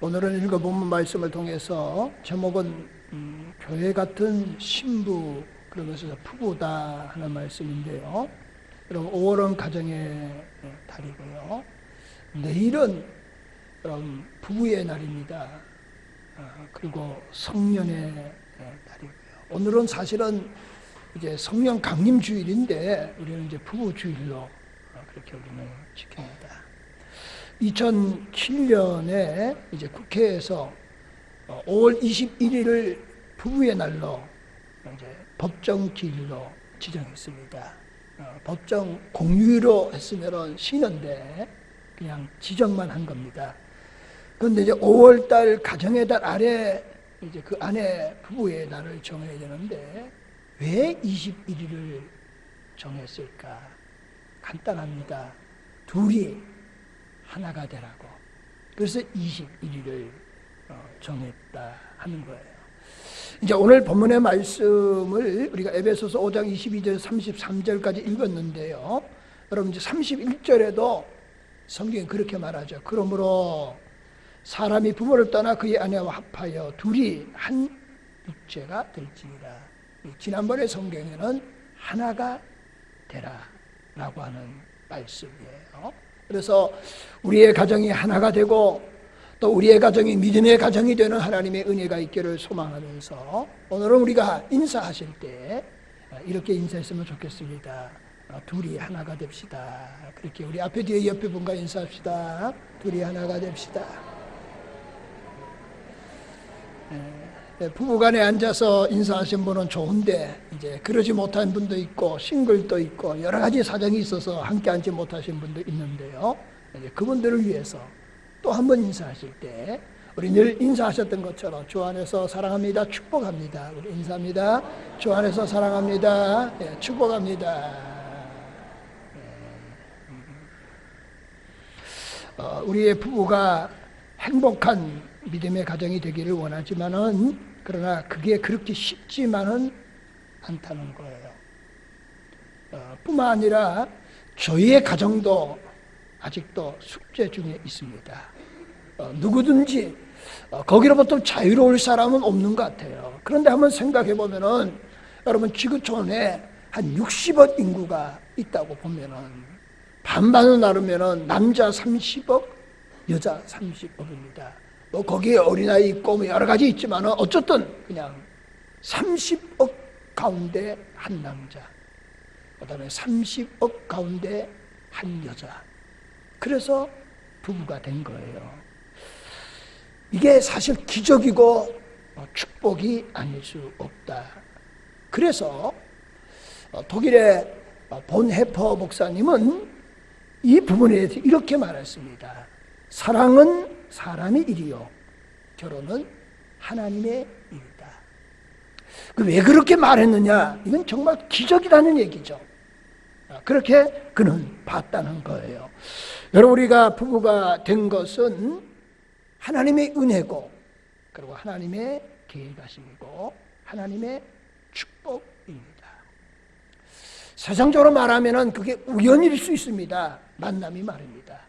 오늘은 읽어본 말씀을 통해서 제목은 교회 같은 신부, 그러면서 부부다 하는 말씀인데요. 여러분 5월은 가정의 달이고요. 내일은 여러분 부부의 날입니다. 그리고 성년의 날이고요. 오늘은 사실은 이제 성령 강림 주일인데 우리는 이제 부부 주일로 그렇게 우리는 지킵니다. 2007년에 이제 국회에서 5월 21일을 부부의 날로 이제 법정 기일로 지정했습니다. 법정 공휴일로 했으면 쉬는데 그냥 지정만 한 겁니다. 그런데 이제 5월 달 가정의 달 아래 이제 그 안에 부부의 날을 정해야 되는데 왜 21일을 정했을까? 간단합니다. 둘이 하나가 되라고. 그래서 21일을 정했다 하는 거예요. 이제 오늘 본문의 말씀을 우리가 에베소서 5장 22절 33절까지 읽었는데요. 여러분 이제 31절에도 성경이 그렇게 말하죠. 그러므로 사람이 부모를 떠나 그의 아내와 합하여 둘이 한 육체가 될지니라. 지난번에 성경에는 하나가 되라라고 하는 말씀이에요. 그래서 우리의 가정이 하나가 되고 또 우리의 가정이 믿음의 가정이 되는 하나님의 은혜가 있기를 소망하면서 오늘은 우리가 인사하실 때 이렇게 인사했으면 좋겠습니다. 둘이 하나가 됩시다. 그렇게 우리 앞에 뒤에 옆에 분과 인사합시다. 둘이 하나가 됩시다. 부부간에 앉아서 인사하신 분은 좋은데 이제 그러지 못한 분도 있고 싱글도 있고 여러 가지 사정이 있어서 함께 앉지 못하신 분도 있는데요. 이제 그분들을 위해서 또 한 번 인사하실 때 우리 늘 인사하셨던 것처럼 주 안에서 사랑합니다. 축복합니다. 우리 인사합니다. 주 안에서 사랑합니다. 축복합니다. 우리의 부부가 행복한 믿음의 가정이 되기를 원하지만은 그러나 그게 그렇게 쉽지만은 않다는 거예요. 뿐만 아니라 저희의 가정도 아직도 숙제 중에 있습니다. 누구든지 거기로부터 자유로울 사람은 없는 것 같아요. 그런데 한번 생각해 보면은 여러분 지구촌에 한 60억 인구가 있다고 보면은 반반을 나누면은 남자 30억, 여자 30억입니다. 뭐 거기에 어린아이 있고 뭐 여러 가지 있지만 어쨌든 그냥 30억 가운데 한 남자, 그 다음에 30억 가운데 한 여자. 그래서 부부가 된 거예요. 이게 사실 기적이고 축복이 아닐 수 없다. 그래서 독일의 본헤퍼 목사님은 이 부분에 대해서 이렇게 말했습니다. 사랑은 사람의 일이요, 결혼은 하나님의 일이다. 왜 그렇게 말했느냐? 이건 정말 기적이라는 얘기죠. 그렇게 그는 봤다는 거예요. 여러분 우리가 부부가 된 것은 하나님의 은혜고 그리고 하나님의 계획하심이고 하나님의 축복입니다. 세상적으로 말하면 그게 우연일 수 있습니다. 만남이 말입니다.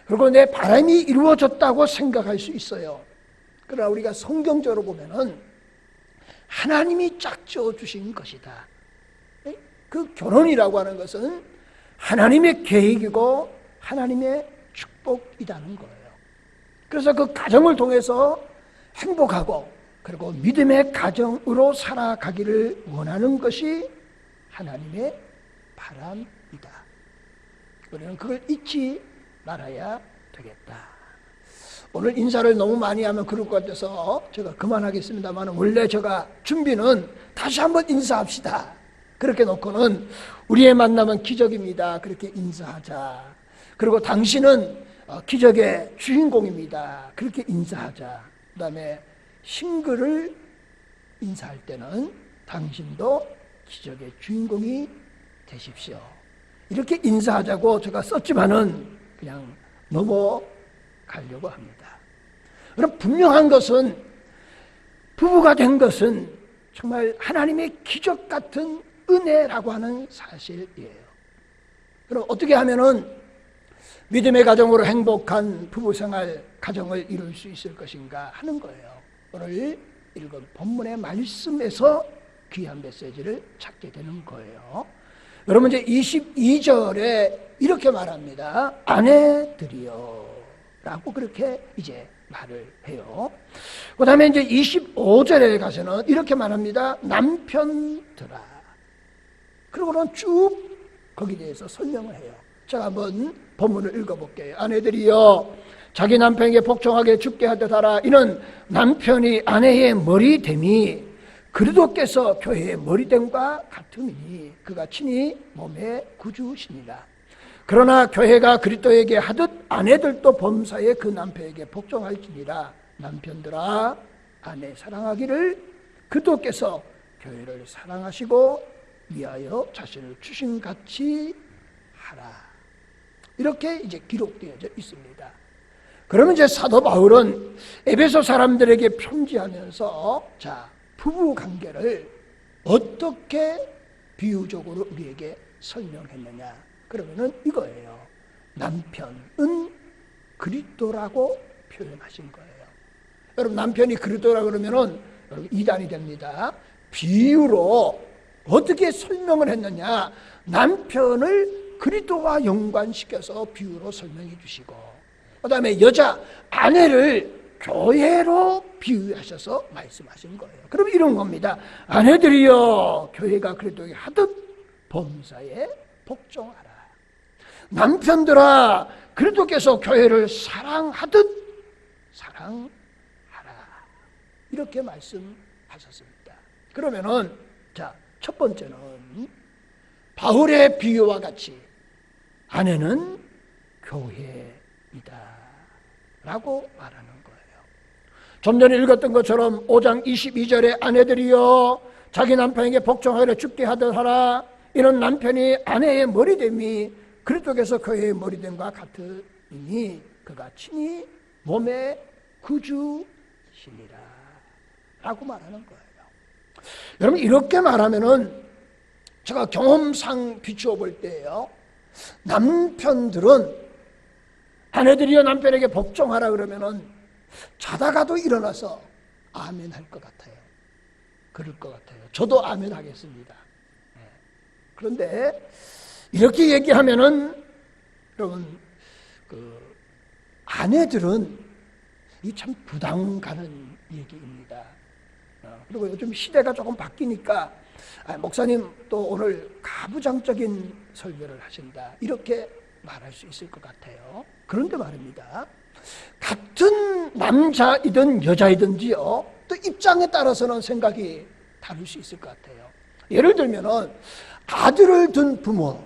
그리고 내 바람이 이루어졌다고 생각할 수 있어요. 그러나 우리가 성경적으로 보면은 하나님이 짝지어 주신 것이다. 그 결혼이라고 하는 것은 하나님의 계획이고 하나님의 축복이라는 거예요. 그래서 그 가정을 통해서 행복하고 그리고 믿음의 가정으로 살아가기를 원하는 것이 하나님의 바람이다. 우리는 그걸 잊지 말아야 되겠다. 오늘 인사를 너무 많이 하면 그럴 것 같아서 제가 그만하겠습니다만 원래 제가 준비는 다시 한번 인사합시다. 그렇게 놓고는 우리의 만남은 기적입니다. 그렇게 인사하자. 그리고 당신은 기적의 주인공입니다. 그렇게 인사하자. 그 다음에 싱글을 인사할 때는 당신도 기적의 주인공이 되십시오. 이렇게 인사하자고 제가 썼지만은 그냥 넘어가려고 합니다. 그럼 분명한 것은 부부가 된 것은 정말 하나님의 기적 같은 은혜라고 하는 사실이에요. 그럼 어떻게 하면은 믿음의 가정으로 행복한 부부생활, 가정을 이룰 수 있을 것인가 하는 거예요. 오늘 읽은 본문의 말씀에서 귀한 메시지를 찾게 되는 거예요. 여러분 이제 22절에 이렇게 말합니다. 아내들이여 라고 그렇게 이제 말을 해요. 그 다음에 이제 25절에 가서는 이렇게 말합니다. 남편들아. 그리고는 쭉 거기에 대해서 설명을 해요. 제가 한번 본문을 읽어볼게요. 아내들이여 자기 남편에게 복종하게 죽게 하듯 하라. 이는 남편이 아내의 머리됨이 그리스도께서 교회의 머리됨과 같음이니 그가 친히 몸의 구주시니라. 그러나 교회가 그리스도에게 하듯 아내들도 범사에 그 남편에게 복종할지니라. 남편들아 아내 사랑하기를 그리스도께서 교회를 사랑하시고 위하여 자신을 주신 같이 하라. 이렇게 이제 기록되어져 있습니다. 그러면 이제 사도 바울은 에베소 사람들에게 편지하면서 자, 부부 관계를 어떻게 비유적으로 우리에게 설명했느냐? 그러면은 이거예요. 남편은 그리스도라고 표현하신 거예요. 여러분 남편이 그리스도라 그러면은 여러분 이단이 됩니다. 비유로 어떻게 설명을 했느냐? 남편을 그리스도와 연관시켜서 비유로 설명해 주시고, 그 다음에 여자 아내를 교회로 비유하셔서 말씀하신 거예요. 그럼 이런 겁니다. 아내들이여 교회가 그리스도에게 하듯 범사에 복종하라. 남편들아 그리스도께서 교회를 사랑하듯 사랑하라. 이렇게 말씀하셨습니다. 그러면은 자, 첫 번째는 바울의 비유와 같이 아내는 교회이다 라고 말하는 거예요. 좀 전에 읽었던 것처럼 5장 22절에 아내들이여 자기 남편에게 복종하려 죽게 하듯 하라. 이는 남편이 아내의 머리됨이 그리스도께서 교회의 머리됨과 같으니 그가 친히 몸의 구주시니라 라고 말하는 거예요. 여러분 이렇게 말하면은 제가 경험상 비추어 볼 때요, 남편들은 아내들이여 남편에게 복종하라 그러면은 자다가도 일어나서 아멘 할 것 같아요. 그럴 것 같아요. 저도 아멘 하겠습니다. 그런데 이렇게 얘기하면은 여러분 아내들은 이 참 부담 가는 얘기입니다. 그리고 요즘 시대가 조금 바뀌니까 목사님 또 오늘 가부장적인 설교를 하신다 이렇게 말할 수 있을 것 같아요. 그런데 말입니다. 같은 남자이든 여자이든지요, 또 입장에 따라서는 생각이 다를 수 있을 것 같아요. 예를 들면은 아들을 둔 부모,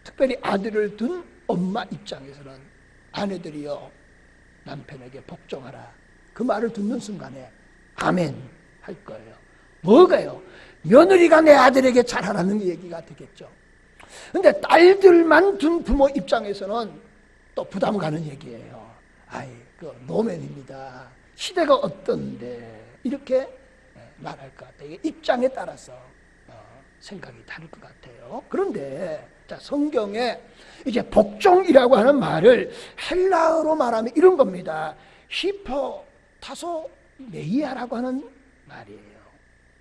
특별히 아들을 둔 엄마 입장에서는 아내들이여 남편에게 복종하라 그 말을 듣는 순간에 아멘 할 거예요. 뭐가요? 며느리가 내 아들에게 잘하라는 얘기가 되겠죠. 근데 딸들만 둔 부모 입장에서는 또 부담 가는 얘기예요. 아이, 그 노맨입니다. 시대가 어떤데 이렇게 말할 것 같아요. 입장에 따라서 생각이 다를 것 같아요. 그런데 자, 성경에 이제 복종이라고 하는 말을 헬라어로 말하면 이런 겁니다. 히포타소메이아라고 하는 말이에요.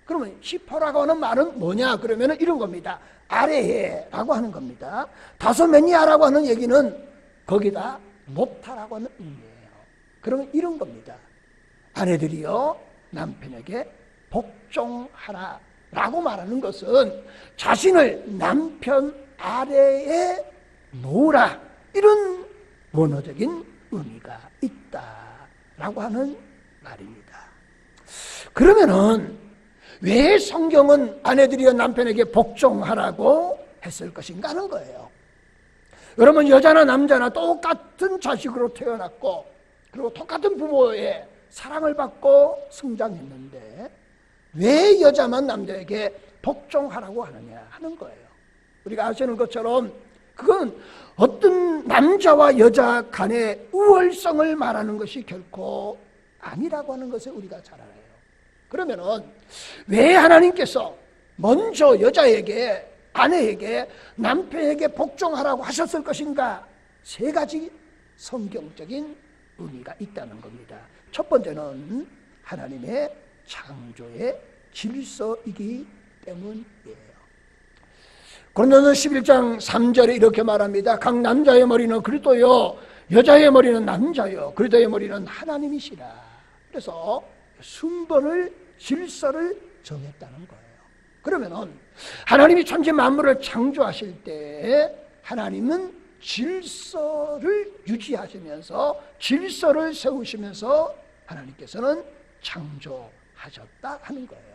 그러면 히포라고 하는 말은 뭐냐? 그러면 이런 겁니다. 아래에라고 하는 겁니다. 다소메니아라고 하는 얘기는 거기다 높다라고 하는 의미예요. 그러면 이런 겁니다. 아내들이여 남편에게 복종하라 라고 말하는 것은 자신을 남편 아래에 놓으라 이런 원어적인 의미가 있다라고 하는 말입니다. 그러면은 왜 성경은 아내들이여 남편에게 복종하라고 했을 것인가 하는 거예요. 여러분 여자나 남자나 똑같은 자식으로 태어났고 그리고 똑같은 부모의 사랑을 받고 성장했는데 왜 여자만 남자에게 복종하라고 하느냐 하는 거예요. 우리가 아시는 것처럼 그건 어떤 남자와 여자 간의 우월성을 말하는 것이 결코 아니라고 하는 것을 우리가 잘 알아요. 그러면은 왜 하나님께서 먼저 여자에게 아내에게 남편에게 복종하라고 하셨을 것인가? 세 가지 성경적인 의미가 있다는 겁니다. 첫 번째는 하나님의 창조의 질서이기 때문이에요. 고린도서 11장 3절에 이렇게 말합니다. 각 남자의 머리는 그리스도요, 여자의 머리는 남자요, 그리스도의 머리는 하나님이시라. 그래서 순번을, 질서를 정했다는 거예요. 그러면은 하나님이 천지 만물을 창조하실 때 하나님은 질서를 유지하시면서, 질서를 세우시면서 하나님께서는 창조하셨다 하는 거예요.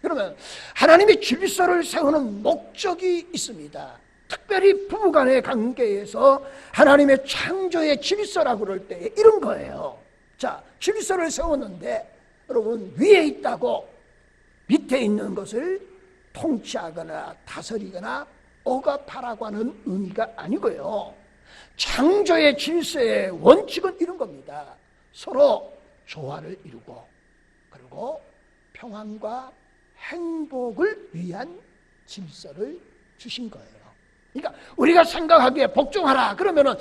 그러면 하나님이 질서를 세우는 목적이 있습니다. 특별히 부부간의 관계에서 하나님의 창조의 질서라고 그럴 때 이런 거예요. 자, 질서를 세웠는데 여러분, 위에 있다고 밑에 있는 것을 통치하거나 다스리거나 억압하라고 하는 의미가 아니고요. 창조의 질서의 원칙은 이런 겁니다. 서로 조화를 이루고, 그리고 평안과 행복을 위한 질서를 주신 거예요. 그러니까 우리가 생각하기에 복종하라 그러면은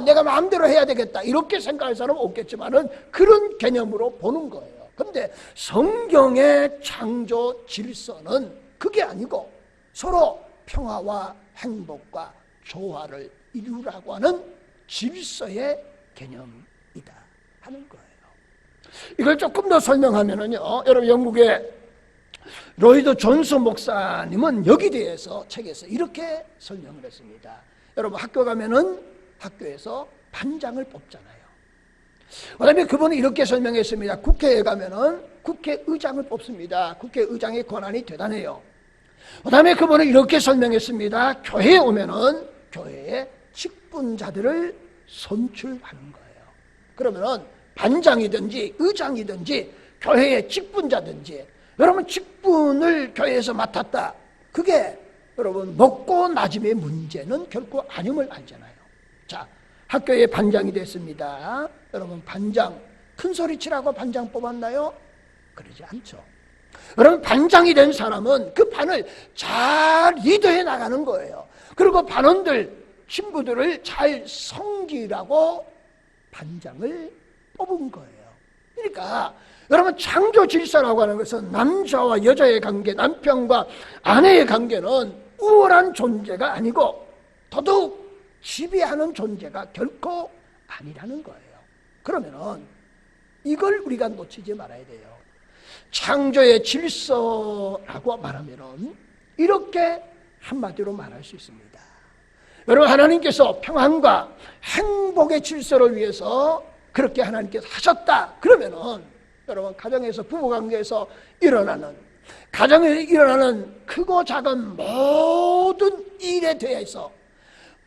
내가 마음대로 해야 되겠다 이렇게 생각할 사람은 없겠지만은 그런 개념으로 보는 거예요. 근데 성경의 창조 질서는 그게 아니고 서로 평화와 행복과 조화를 이루라고 하는 질서의 개념이다 하는 거예요. 이걸 조금 더 설명하면은요, 여러분 영국의 로이드 존스 목사님은 여기 대해서 책에서 이렇게 설명을 했습니다. 여러분 학교 가면은 학교에서 반장을 뽑잖아요. 그다음에 그분은 이렇게 설명했습니다. 국회에 가면은 국회의장을 뽑습니다. 국회의장의 권한이 대단해요. 그다음에 그분은 이렇게 설명했습니다. 교회에 오면은 교회에 직분자들을 선출하는 거예요. 그러면은 반장이든지 의장이든지 교회의 직분자든지 여러분 직분을 교회에서 맡았다. 그게 여러분 먹고 나짐의 문제는 결코 아님을 알잖아요. 자, 학교에 반장이 됐습니다. 여러분 반장, 큰 소리 치라고 반장 뽑았나요? 그러지 않죠. 여러분 반장이 된 사람은 그 반을 잘 리드해 나가는 거예요. 그리고 반원들, 친구들을 잘 섬기라고 반장을 뽑은 거예요. 그러니까 여러분 창조 질서라고 하는 것은 남자와 여자의 관계, 남편과 아내의 관계는 우월한 존재가 아니고 더더욱 지배하는 존재가 결코 아니라는 거예요. 그러면은 이걸 우리가 놓치지 말아야 돼요. 창조의 질서라고 말하면은 이렇게 한마디로 말할 수 있습니다. 여러분 하나님께서 평안과 행복의 질서를 위해서 그렇게 하나님께서 하셨다. 그러면은 여러분 가정에서 부부관계에서 일어나는, 가정에 일어나는 크고 작은 모든 일에 대해서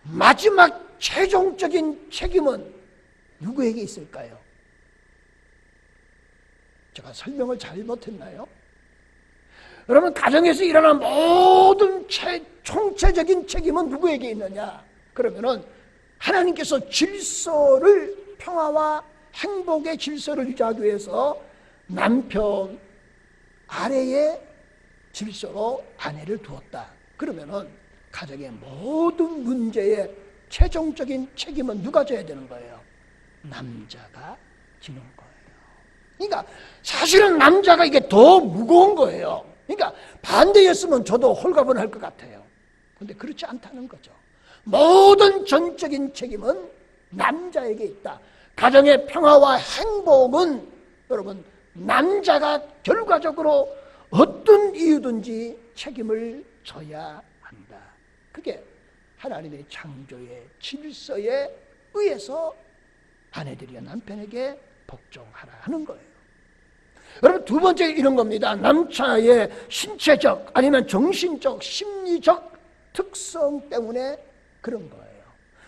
마지막 최종적인 책임은 누구에게 있을까요? 제가 설명을 잘못했나요? 여러분 가정에서 일어나는 모든 총체적인 책임은 누구에게 있느냐? 그러면은 하나님께서 질서를, 평화와 행복의 질서를 유지하기 위해서 남편 아래의 질서로 아내를 두었다. 그러면은 가정의 모든 문제의 최종적인 책임은 누가 져야 되는 거예요? 남자가 지는 거예요. 그러니까 사실은 남자가 이게 더 무거운 거예요. 그러니까 반대였으면 저도 홀가분할 것 같아요. 그런데 그렇지 않다는 거죠. 모든 전적인 책임은 남자에게 있다. 가정의 평화와 행복은 여러분 남자가 결과적으로 어떤 이유든지 책임을 져야 한다. 그게 하나님의 창조의 질서에 의해서 아내들이 남편에게 복종하라 하는 거예요. 여러분 두 번째 이런 겁니다. 남자의 신체적 아니면 정신적, 심리적 특성 때문에 그런 거예요.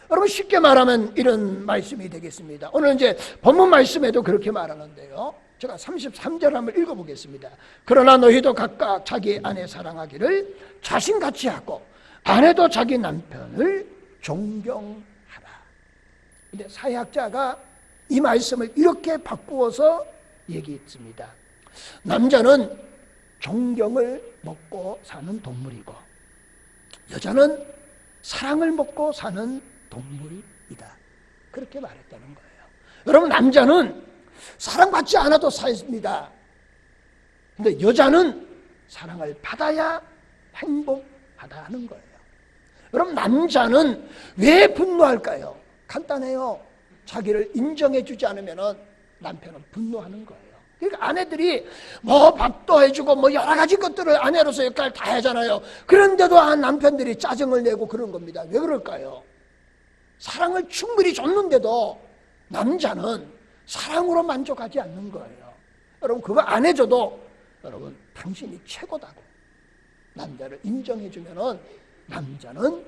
여러분 쉽게 말하면 이런 말씀이 되겠습니다. 오늘 이제 본문 말씀에도 그렇게 말하는데요. 제가 33절 한번 읽어보겠습니다. 그러나 너희도 각각 자기 아내 사랑하기를 자신같이 하고 아내도 자기 남편을 존경하라. 근데 사회학자가 이 말씀을 이렇게 바꾸어서 얘기했습니다. 남자는 존경을 먹고 사는 동물이고 여자는 사랑을 먹고 사는 동물이다. 그렇게 말했다는 거예요. 여러분, 남자는 사랑받지 않아도 삽니다. 근데 여자는 사랑을 받아야 행복하다는 거예요. 여러분, 남자는 왜 분노할까요? 간단해요. 자기를 인정해주지 않으면 남편은 분노하는 거예요. 그러니까 아내들이 뭐 밥도 해주고 뭐 여러 가지 것들을 아내로서 역할을 다 하잖아요. 그런데도 남편들이 짜증을 내고 그런 겁니다. 왜 그럴까요? 사랑을 충분히 줬는데도 남자는 사랑으로 만족하지 않는 거예요. 여러분, 그거 안 해줘도 여러분, 당신이 최고다고 남자를 인정해주면은 남자는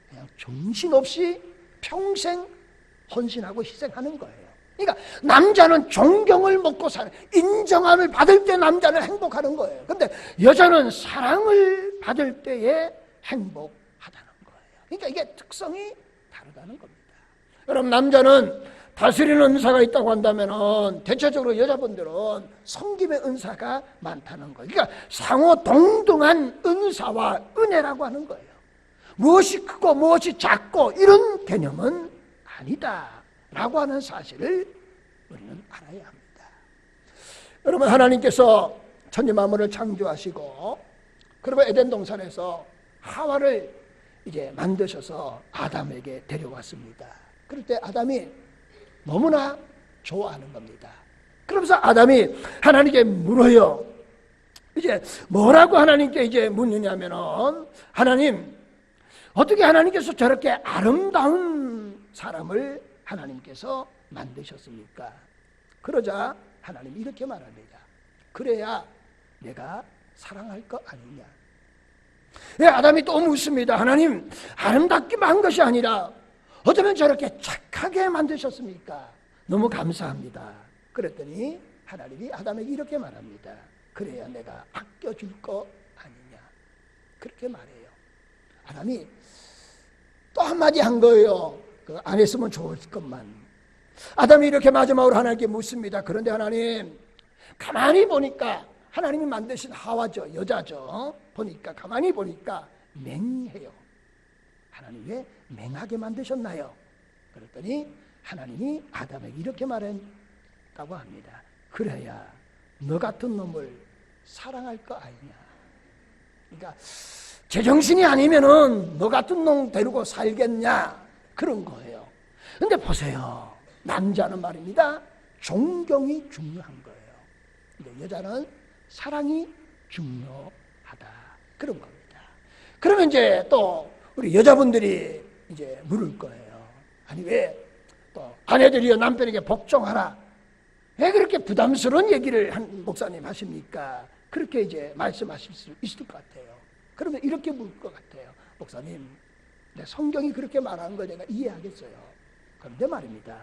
그냥 정신없이 평생 헌신하고 희생하는 거예요. 그러니까 남자는 존경을 먹고 사는, 인정함을 받을 때 남자는 행복하는 거예요. 근데 여자는 사랑을 받을 때에 행복하다는 거예요. 그러니까 이게 특성이 다르다는 겁니다. 여러분, 남자는 다스리는 은사가 있다고 한다면 대체적으로 여자분들은 섬김의 은사가 많다는 거예요. 그러니까 상호 동등한 은사와 은혜라고 하는 거예요. 무엇이 크고 무엇이 작고 이런 개념은 아니다 라고 하는 사실을 우리는 알아야 합니다. 여러분, 하나님께서 천지 만물을 창조하시고 그리고 에덴 동산에서 하와를 이제 만드셔서 아담에게 데려왔습니다. 그럴 때 아담이 너무나 좋아하는 겁니다. 그러면서 아담이 하나님께 물어요. 이제 뭐라고 하나님께 이제 묻느냐면은, 하나님, 어떻게 하나님께서 저렇게 아름다운 사람을 하나님께서 만드셨습니까? 그러자 하나님이 이렇게 말합니다. 그래야 내가 사랑할 거 아니냐. 아담이 또 묻습니다. 하나님, 아름답기만 한 것이 아니라 어쩌면 저렇게 착하게 만드셨습니까? 너무 감사합니다. 그랬더니 하나님이 아담에게 이렇게 말합니다. 그래야 내가 아껴줄 거 아니냐. 그렇게 말해요. 하나님이 또 한마디 한 거예요. 안 했으면 좋을 것만. 아담이 이렇게 마지막으로 하나님께 묻습니다. 그런데 하나님, 가만히 보니까 하나님이 만드신 하와죠, 여자죠. 보니까, 가만히 보니까 맹해요. 하나님 왜 맹하게 만드셨나요? 그랬더니 하나님이 아담에게 이렇게 말했다고 합니다. 그래야 너 같은 놈을 사랑할 거 아니냐. 그러니까 제정신이 아니면은 너 같은 놈 데리고 살겠냐, 그런 거예요. 근데 보세요, 남자는 말입니다, 존경이 중요한 거예요. 근데 여자는 사랑이 중요하다, 그런 겁니다. 그러면 이제 또 우리 여자분들이 이제 물을 거예요. 아니, 왜 또 아내들이여 남편에게 복종하라, 왜 그렇게 부담스러운 얘기를 한 목사님 하십니까? 그렇게 이제 말씀하실 수 있을 것 같아요. 그러면 이렇게 물 것 같아요. 목사님, 내 성경이 그렇게 말하는 걸 내가 이해하겠어요. 그런데 말입니다,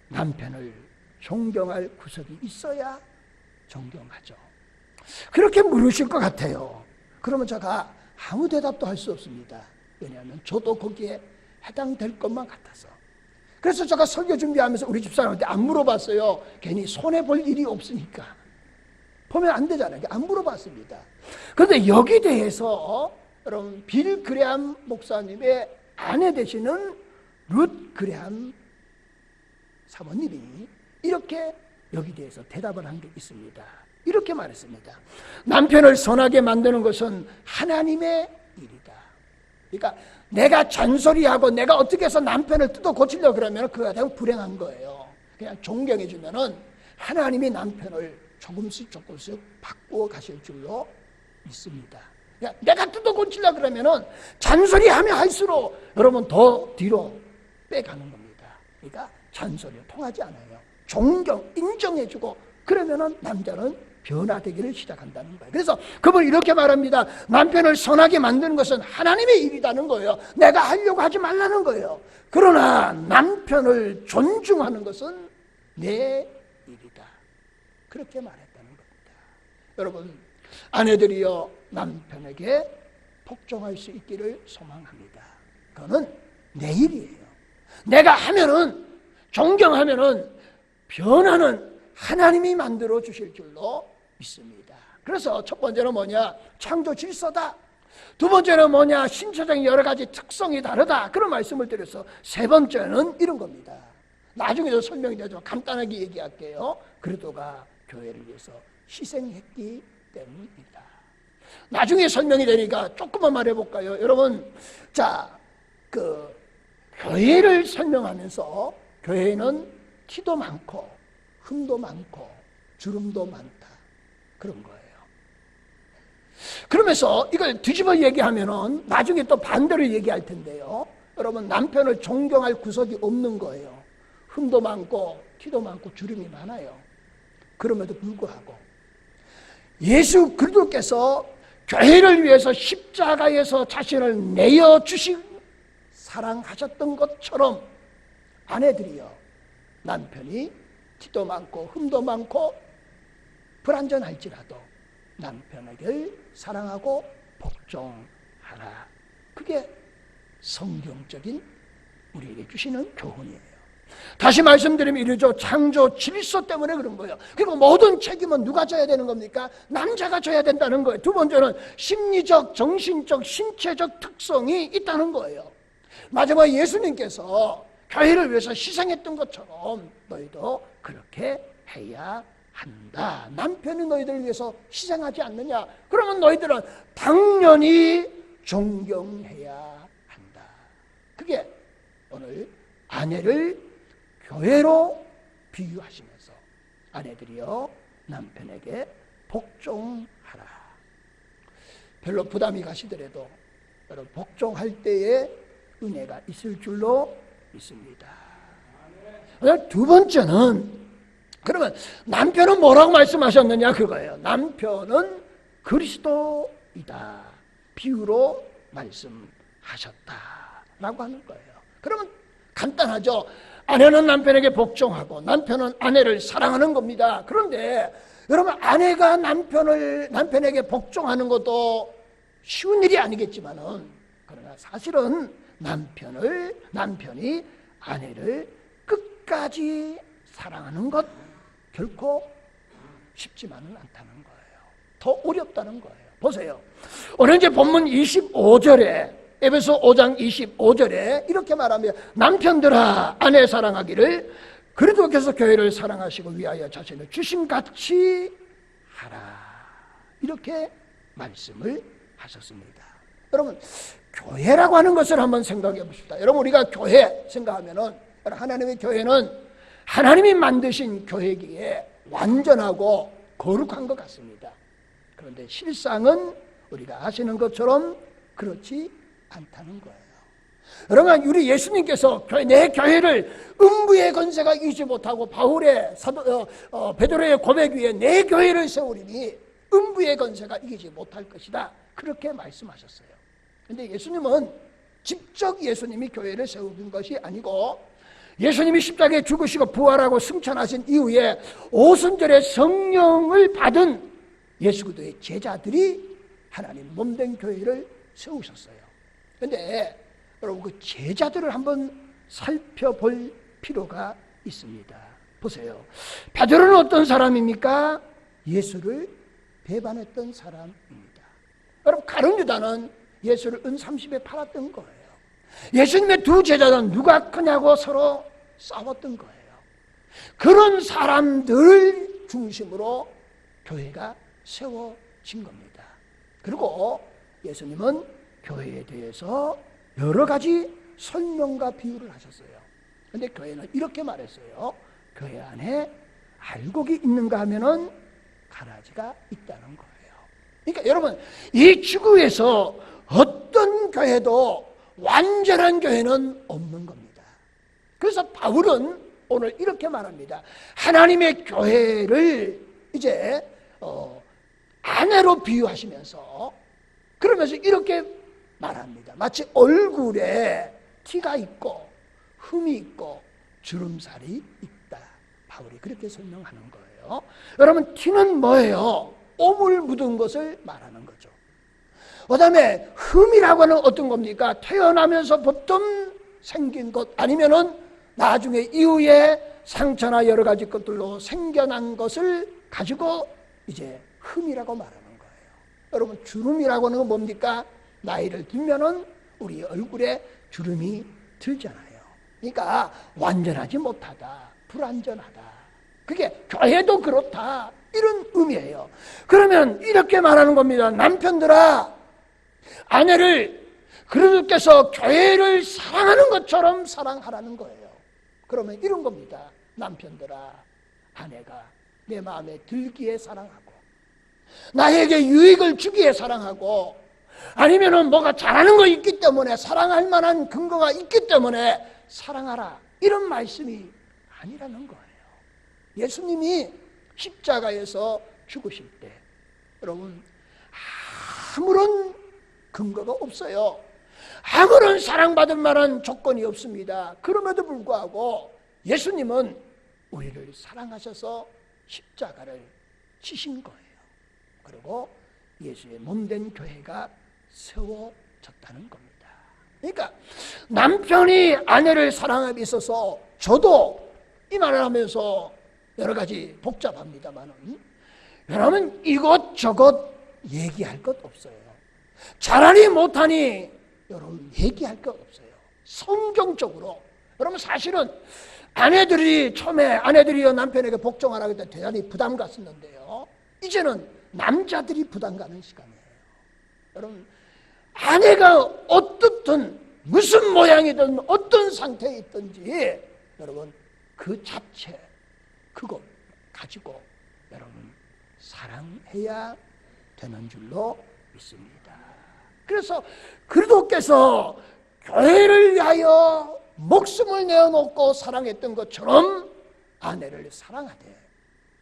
남편을 존경할 구석이 있어야 존경하죠. 그렇게 물으실 것 같아요. 그러면 제가 아무 대답도 할 수 없습니다. 왜냐하면 저도 거기에 해당될 것만 같아서. 그래서 제가 설교 준비하면서 우리 집사람한테 안 물어봤어요. 괜히 손해볼 일이 없으니까. 보면 안 되잖아요. 안 물어봤습니다. 그런데 여기 대해서 여러분, 빌 그레함 목사님의 아내 되시는 룻 그레함 사모님이 이렇게 여기 대해서 대답을 한 게 있습니다. 이렇게 말했습니다. 남편을 선하게 만드는 것은 하나님의 일이다. 그러니까 내가 잔소리하고 내가 어떻게 해서 남편을 뜯어 고치려고 그러면 그가 대부분 불행한 거예요. 그냥 존경해 주면은 하나님이 남편을 조금씩 바꾸어 가실 줄로 믿습니다. 그러니까 내가 뜯어 고치려고 그러면은 잔소리하면 할수록 여러분 더 뒤로 빼가는 겁니다. 그러니까 잔소리는 통하지 않아요. 존경, 인정해주고 그러면은 남자는 변화되기를 시작한다는 거예요. 그래서 그분이 이렇게 말합니다. 남편을 선하게 만드는 것은 하나님의 일이라는 거예요. 내가 하려고 하지 말라는 거예요. 그러나 남편을 존중하는 것은 내 일이다. 그렇게 말했다는 겁니다. 여러분, 아내들이여 남편에게 복종할 수 있기를 소망합니다. 그거는 내 일이에요. 내가 하면은, 존경하면은 변화는 하나님이 만들어 주실 줄로 믿습니다. 그래서 첫 번째는 뭐냐? 창조 질서다. 두 번째는 뭐냐? 신체적인 여러 가지 특성이 다르다. 그런 말씀을 드려서 세 번째는 이런 겁니다. 나중에도 설명이 되죠. 간단하게 얘기할게요. 그리스도가 교회를 위해서 희생했기 때문입니다. 나중에 설명이 되니까 조금만 말해볼까요? 여러분, 자, 교회를 설명하면서 교회는 티도 많고 흠도 많고 주름도 많다, 그런 거예요. 그러면서 이걸 뒤집어 얘기하면은 나중에 또 반대로 얘기할 텐데요. 여러분, 남편을 존경할 구석이 없는 거예요. 흠도 많고 티도 많고 주름이 많아요. 그럼에도 불구하고 예수 그리스도께서 교회를 위해서 십자가에서 자신을 내어주시 사랑하셨던 것처럼 아내들이요, 남편이 티도 많고 흠도 많고 불완전할지라도 남편에게 사랑하고 복종하라. 그게 성경적인 우리에게 주시는 교훈이에요. 다시 말씀드리면 이러죠. 창조 질서 때문에 그런 거예요. 그리고 모든 책임은 누가 져야 되는 겁니까? 남자가 져야 된다는 거예요. 두 번째는 심리적, 정신적, 신체적 특성이 있다는 거예요. 마지막에 예수님께서 교회를 위해서 희생했던 것처럼 너희도 그렇게 해야 한다. 남편이 너희들을 위해서 희생하지 않느냐? 그러면 너희들은 당연히 존경해야 한다. 그게 오늘 아내를 교회로 비유하시면서 아내들이여 남편에게 복종하라. 별로 부담이 가시더라도 여러분, 복종할 때에 은혜가 있을 줄로 믿습니다. 두 번째는, 그러면 남편은 뭐라고 말씀하셨느냐, 그거예요. 남편은 그리스도이다, 비유로 말씀하셨다라고 하는 거예요. 그러면 간단하죠. 아내는 남편에게 복종하고 남편은 아내를 사랑하는 겁니다. 그런데 여러분, 아내가 남편에게 복종하는 것도 쉬운 일이 아니겠지만은, 그러나 사실은 남편이 아내를 끝까지 사랑하는 것 결코 쉽지만은 않다는 거예요. 더 어렵다는 거예요. 보세요. 오늘 이제 본문 25절에, 에베소 5장 25절에 이렇게 말합니다. 남편들아, 아내 사랑하기를 그리스도께서 교회를 사랑하시고 위하여 자신을 주심같이 하라. 이렇게 말씀을 하셨습니다. 여러분, 교회라고 하는 것을 한번 생각해 봅시다. 여러분, 우리가 교회 생각하면은, 하나님의 교회는 하나님이 만드신 교회기에 완전하고 거룩한 것 같습니다. 그런데 실상은 우리가 아시는 것처럼 그렇지 않다는 거예요. 여러분, 우리 예수님께서 내 교회를 음부의 권세가 이기지 못하고 바울의 베드로의 고백 위에 내 교회를 세우리니 음부의 권세가 이기지 못할 것이다, 그렇게 말씀하셨어요. 그런데 예수님은 직접 예수님이 교회를 세우는 것이 아니고, 예수님이 십자가에 죽으시고 부활하고 승천하신 이후에 오순절에 성령을 받은 예수 그리스도의 제자들이 하나님 몸된 교회를 세우셨어요. 그런데 여러분, 그 제자들을 한번 살펴볼 필요가 있습니다. 보세요. 베드로는 어떤 사람입니까? 예수를 배반했던 사람입니다. 여러분, 가룟 유다는 예수를 은 30에 팔았던 거예요. 예수님의 두 제자는 누가 크냐고 서로 싸웠던 거예요. 그런 사람들 중심으로 교회가 세워진 겁니다. 그리고 예수님은 교회에 대해서 여러 가지 설명과 비유를 하셨어요. 그런데 교회는 이렇게 말했어요. 교회 안에 알곡이 있는가 하면은 가라지가 있다는 거예요. 그러니까 여러분, 이 지구에서 어떤 교회도 완전한 교회는 없는 겁니다. 그래서 바울은 오늘 이렇게 말합니다. 하나님의 교회를 이제 아내로 비유하시면서, 그러면서 이렇게 말합니다. 마치 얼굴에 티가 있고 흠이 있고 주름살이 있다. 바울이 그렇게 설명하는 거예요. 여러분, 티는 뭐예요? 오물 묻은 것을 말하는 거죠. 그 다음에 흠이라고 하는 어떤 겁니까? 태어나면서부터 생긴 것, 아니면은 나중에 이후에 상처나 여러 가지 것들로 생겨난 것을 가지고 이제 흠이라고 말하는 거예요. 여러분, 주름이라고 하는 건 뭡니까? 나이를 들면은 우리 얼굴에 주름이 들잖아요. 그러니까 완전하지 못하다, 불완전하다. 그게 교회도 그렇다, 이런 의미예요. 그러면 이렇게 말하는 겁니다. 남편들아, 아내를 그리스도께서 교회를 사랑하는 것처럼 사랑하라는 거예요. 그러면 이런 겁니다. 남편들아, 아내가 내 마음에 들기에 사랑하고, 나에게 유익을 주기에 사랑하고, 아니면은 뭐가 잘하는 거 있기 때문에, 사랑할 만한 근거가 있기 때문에 사랑하라, 이런 말씀이 아니라는 거예요. 예수님이 십자가에서 죽으실 때 여러분 아무런 근거가 없어요. 아무런 사랑받을 만한 조건이 없습니다. 그럼에도 불구하고 예수님은 우리를 사랑하셔서 십자가를 지신 거예요. 그리고 예수의 몸된 교회가 세워졌다는 겁니다. 그러니까 남편이 아내를 사랑함에 있어서, 저도 이 말을 하면서 여러 가지 복잡합니다만은, 여러분 이것저것 얘기할 것 없어요. 잘하니 못하니 여러분 얘기할 것 없어요. 성경적으로 여러분, 사실은 아내들이 처음에 아내들이요 남편에게 복종하라고 할 때 대단히 부담 갔었는데요, 이제는 남자들이 부담 가는 시간이에요. 여러분, 아내가 어떻든 무슨 모양이든 어떤 상태에 있든지 여러분 그 자체, 그거 가지고 여러분 사랑해야 되는 줄로 믿습니다. 그래서 그리스도께서 교회를 위하여 목숨을 내어놓고 사랑했던 것처럼 아내를 사랑하되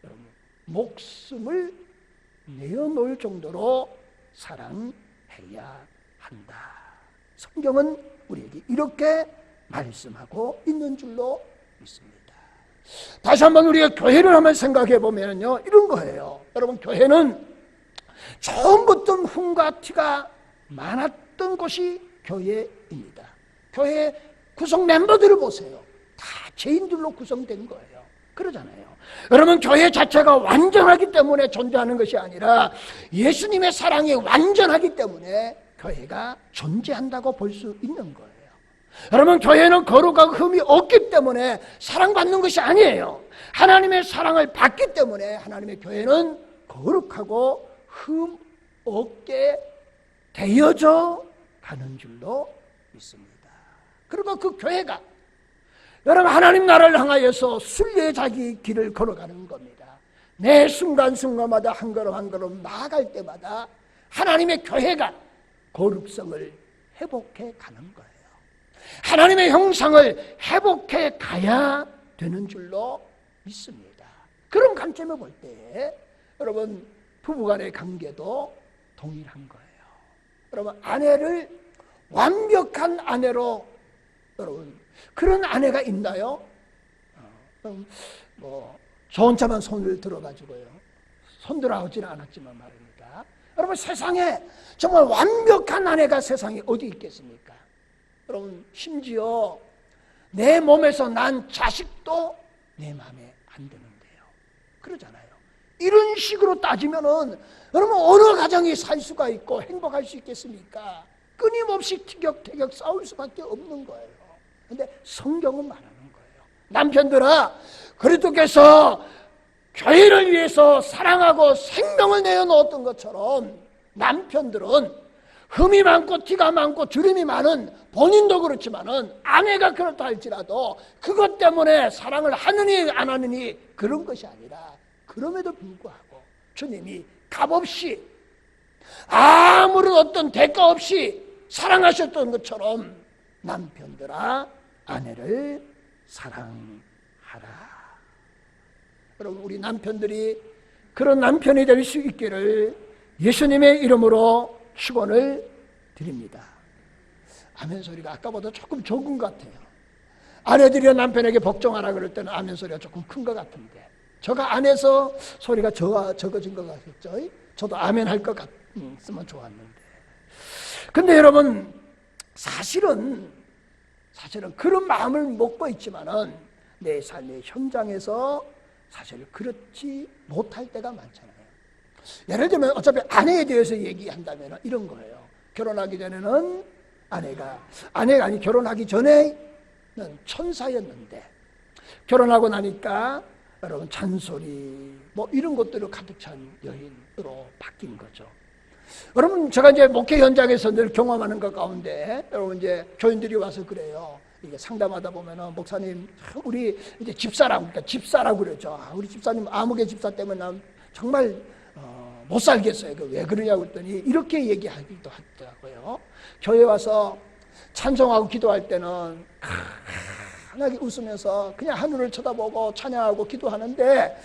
여러분 목숨을 내어놓을 정도로 사랑해야 한다. 성경은 우리에게 이렇게 말씀하고 있는 줄로 믿습니다. 다시 한번 우리가 교회를 한번 생각해 보면요, 이런 거예요. 여러분, 교회는 처음부터 흠과 티가 많았던 곳이 교회입니다. 교회 구성 멤버들을 보세요. 다 죄인들로 구성된 거예요. 그러잖아요. 여러분, 교회 자체가 완전하기 때문에 존재하는 것이 아니라 예수님의 사랑이 완전하기 때문에 교회가 존재한다고 볼 수 있는 거예요. 여러분, 교회는 거룩하고 흠이 없기 때문에 사랑받는 것이 아니에요. 하나님의 사랑을 받기 때문에 하나님의 교회는 거룩하고 흠 없게 되어져 가는 줄로 믿습니다. 그리고 그 교회가 여러분 하나님 나라를 향하여서 순례자기 길을 걸어가는 겁니다. 매 순간순간마다 한 걸음 한 걸음 나아갈 때마다 하나님의 교회가 거룩성을 회복해 가는 거예요. 하나님의 형상을 회복해 가야 되는 줄로 믿습니다. 그런 관점을 볼 때 여러분 부부간의 관계도 동일한 거예요. 여러분 아내를 완벽한 아내로, 여러분 그런 아내가 있나요? 저 혼자만 손을 들어가지고요, 손들어 오지는 않았지만 말입니다. 여러분 세상에 정말 완벽한 아내가 세상에 어디 있겠습니까? 여러분 심지어 내 몸에서 난 자식도 내 마음에 안 드는데요. 그러잖아요. 이런 식으로 따지면은 여러분 어느 가정이 살 수가 있고 행복할 수 있겠습니까? 끊임없이 티격태격 싸울 수밖에 없는 거예요. 근데 성경은 말하는 거예요. 남편들아, 그리스도께서 교회를 위해서 사랑하고 생명을 내어놓았던 것처럼 남편들은 흠이 많고 티가 많고 주름이 많은 본인도 그렇지만은 아내가 그렇다 할지라도 그것 때문에 사랑을 하느니 안 하느니 그런 것이 아니라, 그럼에도 불구하고 주님이 값없이 아무런 어떤 대가 없이 사랑하셨던 것처럼 남편들아 아내를 사랑하라. 여러분 우리 남편들이 그런 남편이 될 수 있기를 예수님의 이름으로 축원을 드립니다. 아멘 소리가 아까보다 조금 적은 것 같아요. 아내들이 남편에게 복종하라 그럴 때는 아멘 소리가 조금 큰 것 같은데, 저가 안에서 소리가 적어진 것 같겠죠. 저도 아멘 할 것 같으면 좋았는데, 근데 여러분 사실은 그런 마음을 먹고 있지만은 내 삶의 현장에서 사실 그렇지 못할 때가 많잖아요. 예를 들면 어차피 아내에 대해서 얘기한다면 이런 거예요. 결혼하기 전에는 아니 결혼하기 전에 천사였는데 결혼하고 나니까 여러분 잔소리 뭐 이런 것들로 가득 찬 여인으로 바뀐 거죠. 여러분 제가 이제 목회 현장에서 늘 경험하는 것 가운데 여러분 이제 교인들이 와서 그래요. 이게 상담하다 보면은 목사님 우리 이제 집사라고 그러니까 집사라고 그러죠. 우리 집사님 아무개 집사 때문에 난 정말 못 살겠어요. 왜 그러냐고 했더니 이렇게 얘기하기도 하더라고요. 교회 와서 찬송하고 기도할 때는 환하게 웃으면서 그냥 하늘을 쳐다보고 찬양하고 기도하는데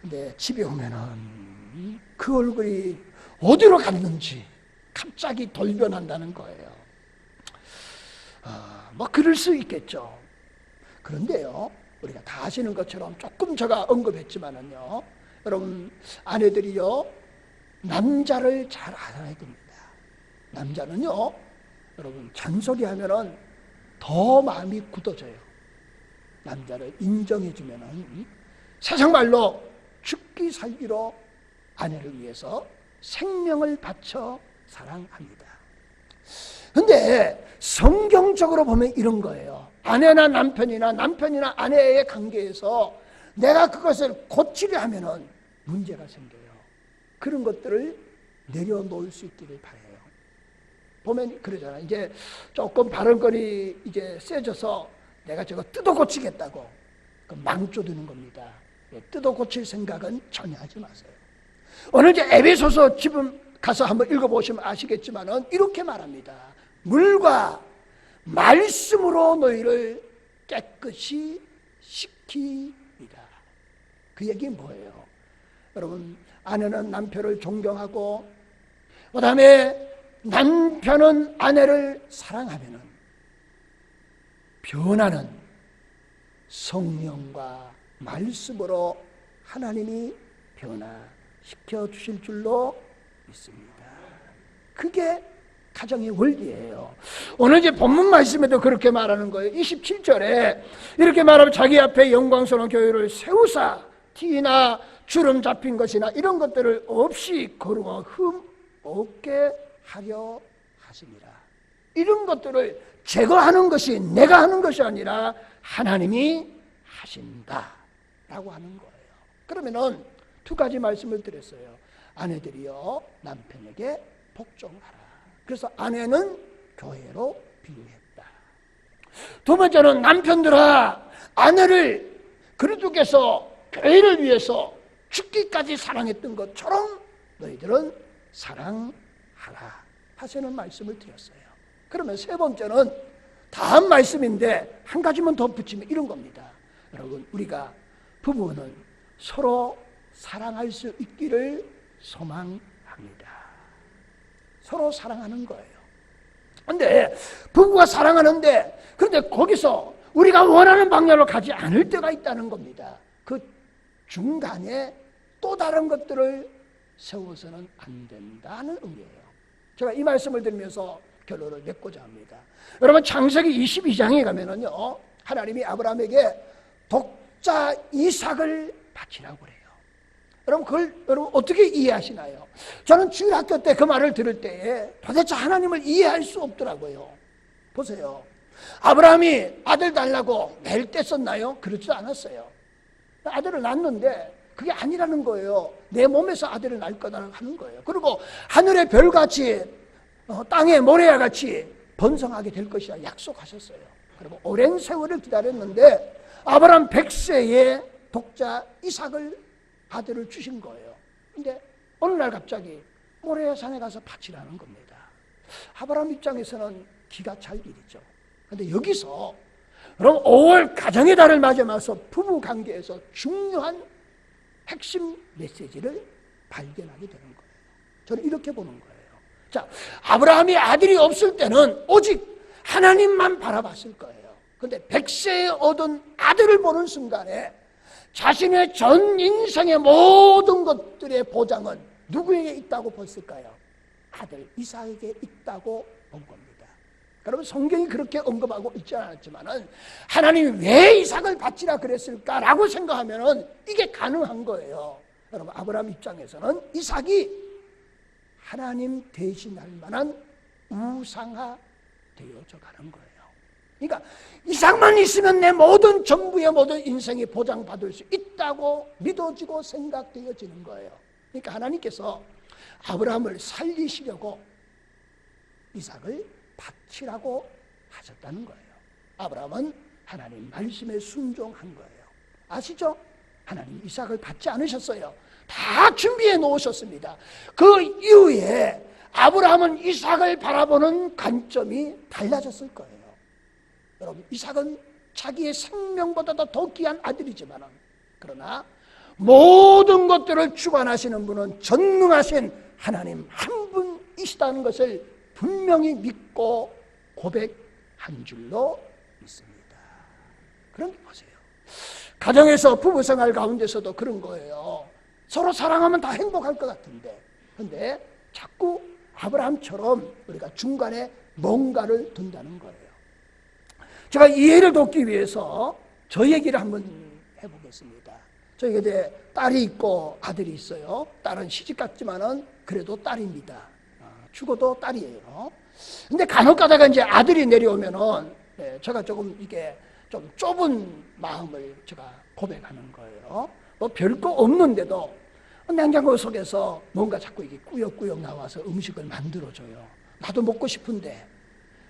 근데 집에 오면은 그 얼굴이 어디로 갔는지 갑자기 돌변한다는 거예요. 뭐 그럴 수 있겠죠. 그런데요, 우리가 다 아시는 것처럼 조금 제가 언급했지만은요, 여러분 아내들이요 남자를 잘 알아야 됩니다. 남자는요, 여러분 잔소리하면은 더 마음이 굳어져요. 남자를 인정해주면은 세상 말로 죽기 살기로 아내를 위해서 생명을 바쳐 사랑합니다. 근데 성경적으로 보면 이런 거예요. 아내나 남편이나 아내의 관계에서 내가 그것을 고치려 하면은 문제가 생겨요. 그런 것들을 내려놓을 수 있기를 바라요. 보면 그러잖아요. 이제 조금 발언거리 이제 세져서 내가 저거 뜯어 고치겠다고 망조드는 겁니다. 뜯어 고칠 생각은 전혀 하지 마세요. 오늘 이제 에베소서 지금 가서 한번 읽어보시면 아시겠지만은 이렇게 말합니다. 물과 말씀으로 너희를 깨끗이 시키리라. 그 얘기 뭐예요? 여러분 아내는 남편을 존경하고 그 다음에 남편은 아내를 사랑하면은 변하는 성령과 말씀으로 하나님이 변화시켜 주실 줄로 믿습니다. 그게 가정의 원리예요. 오늘 이제 본문 말씀에도 그렇게 말하는 거예요. 27절에 이렇게 말하면 자기 앞에 영광스러운 교회를 세우사 티나 주름 잡힌 것이나 이런 것들을 없이 거룩과 흠 없게 하려 하시니라. 이런 것들을 제거하는 것이 내가 하는 것이 아니라 하나님이 하신다 라고 하는 거예요. 그러면은 두 가지 말씀을 드렸어요. 아내들이요 남편에게 복종하라. 그래서 아내는 교회로 비유했다. 두 번째는 남편들아 아내를 그리스도께서 교회를 위해서 죽기까지 사랑했던 것처럼 너희들은 사랑하라 하시는 말씀을 드렸어요. 그러면 세 번째는 다음 말씀인데 한 가지만 더 붙이면 이런 겁니다. 여러분 우리가 부부는 서로 사랑할 수 있기를 소망합니다. 서로 사랑하는 거예요. 그런데 부부가 사랑하는데 그런데 거기서 우리가 원하는 방향으로 가지 않을 때가 있다는 겁니다. 그 중간에 또 다른 것들을 세워서는 안 된다는 의미예요. 제가 이 말씀을 드리면서 결론을 맺고자 합니다. 여러분 창세기 22장에 가면은요 하나님이 아브라함에게 독자 이삭을 바치라고 그래요. 여러분 그걸 여러분 어떻게 이해하시나요? 저는 주일학교 때 그 말을 들을 때에 도대체 하나님을 이해할 수 없더라고요. 보세요. 아브라함이 아들 달라고 매일 뗐었나요? 그렇지도 않았어요. 아들을 낳았는데 그게 아니라는 거예요. 내 몸에서 아들을 낳을 거다라고 하는 거예요. 그리고 하늘의 별같이 땅의 모래야같이 번성하게 될 것이라 약속하셨어요. 그리고 오랜 세월을 기다렸는데 아브라함 100세에 독자 이삭을 아들을 주신 거예요. 근데 어느 날 갑자기 모래산에 가서 바치라는 겁니다. 아브라함 입장에서는 기가 찰 일이죠. 근데 여기서 그럼 5월 가정의 달을 맞으면서 부부 관계에서 중요한 핵심 메시지를 발견하게 되는 거예요. 저는 이렇게 보는 거예요. 자, 아브라함이 아들이 없을 때는 오직 하나님만 바라봤을 거예요. 근데 100세에 얻은 아들을 보는 순간에 자신의 전 인생의 모든 것들의 보장은 누구에게 있다고 봤을까요? 아들 이삭에게 있다고 본 겁니다. 여러분 성경이 그렇게 언급하고 있지 않았지만은 하나님이 왜 이삭을 바치라 그랬을까라고 생각하면은 이게 가능한 거예요. 여러분 아브라함 입장에서는 이삭이 하나님 대신할 만한 우상화 되어져 가는 거예요. 그러니까 이삭만 있으면 내 모든 전부의 모든 인생이 보장받을 수 있다고 믿어지고 생각되어지는 거예요. 그러니까 하나님께서 아브라함을 살리시려고 이삭을 바치라고 하셨다는 거예요. 아브라함은 하나님 말씀에 순종한 거예요. 아시죠? 하나님 이삭을 받지 않으셨어요. 다 준비해 놓으셨습니다. 그 이후에 아브라함은 이삭을 바라보는 관점이 달라졌을 거예요. 여러분, 이삭은 자기의 생명보다도 더 귀한 아들이지만, 그러나 모든 것들을 주관하시는 분은 전능하신 하나님 한 분이시다는 것을 분명히 믿고 고백한 줄로 믿습니다. 그런 게 보세요. 가정에서 부부생활 가운데서도 그런 거예요. 서로 사랑하면 다 행복할 것 같은데, 근데 자꾸 아브라함처럼 우리가 중간에 뭔가를 둔다는 거예요. 제가 이해를 돕기 위해서 저 얘기를 한번 해보겠습니다. 저에게 이제 딸이 있고 아들이 있어요. 딸은 시집 갔지만은 그래도 딸입니다. 죽어도 딸이에요. 근데 간혹 가다가 이제 아들이 내려오면은 제가 조금 이게 좀 좁은 마음을 제가 고백하는 거예요. 뭐 별거 없는데도 냉장고 속에서 뭔가 자꾸 이게 꾸역꾸역 나와서 음식을 만들어줘요. 나도 먹고 싶은데,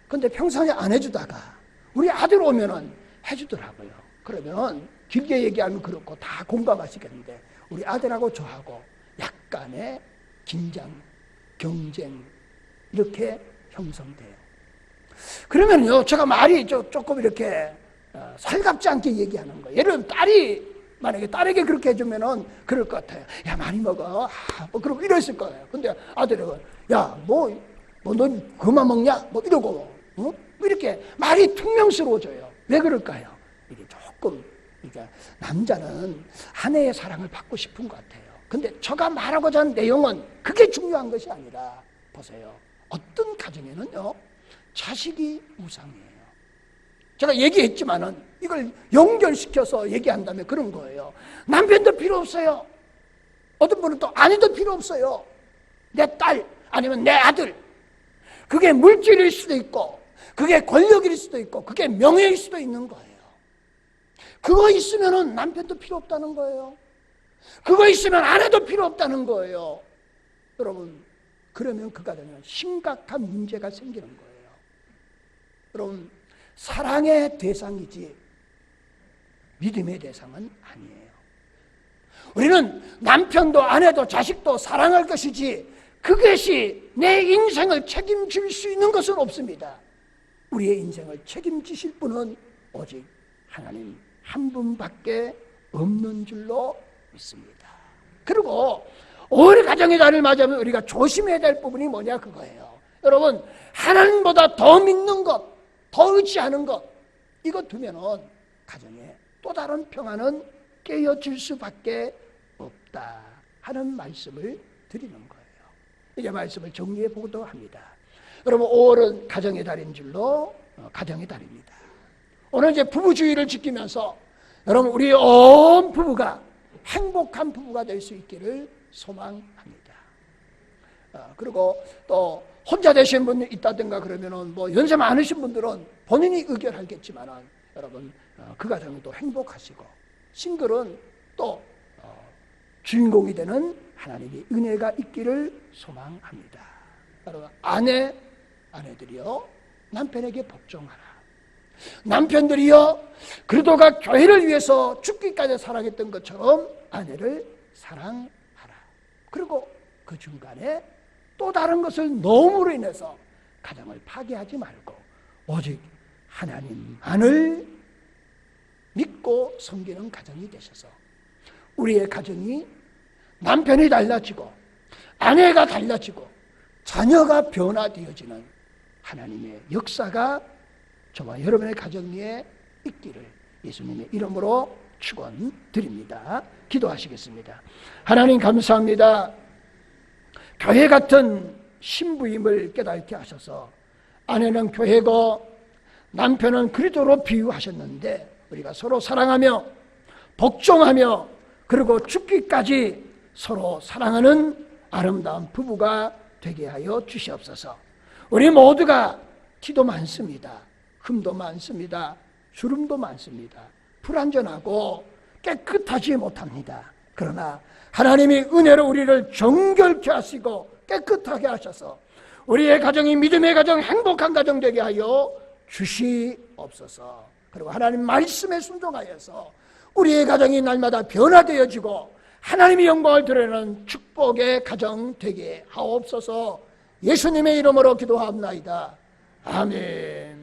근데 평상시에 안 해주다가 우리 아들 오면은 해주더라고요. 그러면 길게 얘기하면 그렇고 다 공감하시겠는데, 우리 아들하고 저하고 약간의 긴장, 경쟁 이렇게 형성돼요. 그러면요, 제가 말이 조금 이렇게 살갑지 않게 얘기하는 거예요. 예를 들면 딸이 만약에 딸에게 그렇게 해주면은 그럴 것 같아요. 야, 많이 먹어. 뭐 그러고 이랬을 거예요. 근데 아들은 야, 넌 그만 먹냐? 뭐 이러고, 이렇게 말이 퉁명스러워져요. 왜 그럴까요? 이게 조금, 그러니까 남자는 아내의 사랑을 받고 싶은 것 같아요. 근데 제가 말하고자 하는 내용은 그게 중요한 것이 아니라, 보세요. 어떤 가정에는요, 자식이 우상이에요. 제가 얘기했지만은 이걸 연결시켜서 얘기한다면 그런 거예요. 남편도 필요 없어요. 어떤 분은 또 아내도 필요 없어요. 내 딸 아니면 내 아들. 그게 물질일 수도 있고, 그게 권력일 수도 있고, 그게 명예일 수도 있는 거예요. 그거 있으면은 남편도 필요 없다는 거예요. 그거 있으면 아내도 필요 없다는 거예요. 여러분, 그러면 그 가정에 심각한 문제가 생기는 거예요. 여러분, 사랑의 대상이지 믿음의 대상은 아니에요. 우리는 남편도 아내도 자식도 사랑할 것이지 그것이 내 인생을 책임질 수 있는 것은 없습니다. 우리의 인생을 책임지실 분은 오직 하나님 한 분밖에 없는 줄로 믿습니다. 그리고 우리 가정의 달을 맞이하면 우리가 조심해야 될 부분이 뭐냐, 그거예요. 여러분, 하나님보다 더 믿는 것, 더 의지하는 것, 이거 두면은 가정에 또 다른 평안은 깨어질 수밖에 없다 하는 말씀을 드리는 거예요. 이제 말씀을 정리해 보도록 합니다. 여러분, 5월은 가정의 달인 줄로 가정의 달입니다. 오늘 이제 부부주의를 지키면서 여러분, 우리 온 부부가 행복한 부부가 될 수 있기를 소망합니다. 그리고 또 혼자 되신 분이 있다든가 그러면은 뭐 연세 많으신 분들은 본인이 의결하겠지만은 여러분, 그 가정이 또 행복하시고, 싱글은 또 주인공이 되는 하나님의 은혜가 있기를 소망합니다. 여러분, 아내들이요, 남편에게 복종하라. 남편들이요, 그리스도가 교회를 위해서 죽기까지 사랑했던 것처럼 아내를 사랑하라. 그리고 그 중간에 또 다른 것을 노음으로 인해서 가정을 파괴하지 말고 오직 하나님만을 믿고 섬기는 가정이 되셔서 우리의 가정이 남편이 달라지고 아내가 달라지고 자녀가 변화되어지는 하나님의 역사가 저와 여러분의 가정 위에 있기를 예수님의 이름으로 축원드립니다. 기도하시겠습니다. 하나님, 감사합니다. 교회 같은 신부임을 깨닫게 하셔서 아내는 교회고 남편은 그리스도로 비유하셨는데, 우리가 서로 사랑하며 복종하며 그리고 죽기까지 서로 사랑하는 아름다운 부부가 되게 하여 주시옵소서. 우리 모두가 기도 많습니다. 흠도 많습니다. 주름도 많습니다. 불완전하고 깨끗하지 못합니다. 그러나 하나님이 은혜로 우리를 정결케 하시고 깨끗하게 하셔서 우리의 가정이 믿음의 가정, 행복한 가정 되게 하여 주시옵소서. 그리고 하나님 말씀에 순종하여서 우리의 가정이 날마다 변화되어지고 하나님의 영광을 드러내는 축복의 가정 되게 하옵소서. 예수님의 이름으로 기도합나이다. 아멘.